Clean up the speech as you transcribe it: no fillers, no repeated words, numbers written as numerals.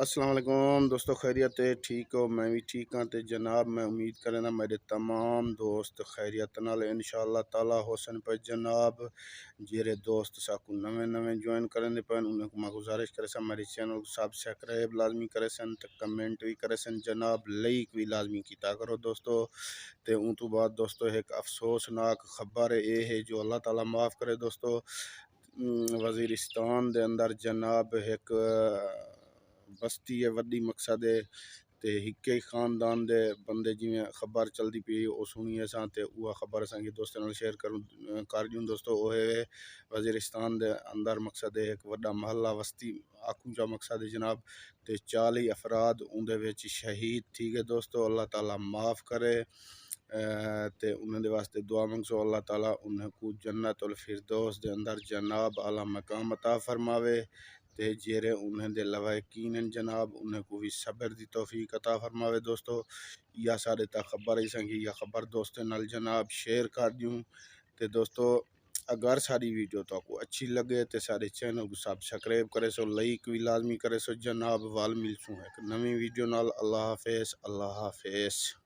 السلام علیکم دوستو، خیریت ہے؟ ٹھیک ہو؟ میں بھی ٹھیک ہاں تے جناب میں امید کرنا میرے تمام دوست خیریت نال انشاءاللہ تعالی حسن پہ جناب جیرے دوست ساکو نویں جوائن کرنے پہ انہیں کو میں گزارش کرے سن میرے چینل کو سبسکرائب لازمی کرے سن تے کمنٹ بھی کرے سن جناب، لائک بھی لازمی کیتا کرو دوستو۔ تے ان تو بعد دوستو ایک افسوسناک خبر اے ہے جو اللہ تعالی معاف کرے دوستو، وزیرستان دے اندر جناب ایک بستی ہے وڈی مقصد ہے تے ہکے خاندان دے بندے جویں خبر چلدی پئی او سنی اساں تے اوہ خبر اساں کے دوستاں نال شیئر کر دیوں دوستو۔ او ہے وزیرستان دے اندر مقصد ہے ایک وڈا محلہ وستی آکھوں جا مقصد ہے جناب، تے 40 افراد اون دے وچ شہید تھی گئے دوستو۔ اللہ تعالی معاف کرے تے انہاں دے واسطے دعا منگسو، اللہ تعالی انہاں کو جنت الفردوس دے اندر جناب اعلیٰ مقام عطا فرماوے تے جیرے انہاں دے لواحقین جناب انہاں کو بھی صبر دی توفیق عطا فرماوے دوستو۔ یا سارے تا خبر ایساں کی یا خبر دوستاں نال جناب شیئر کر دیوں تے دوستو اگر ساری ویڈیو تو کو اچھی لگے تے سارے چینل کو سبسکرائب کرے سو، لائک بھی لازمی کرے سو جناب۔ وال ملسوں ایک نویں ویڈیو نال۔ اللہ حافظ، اللہ حافظ۔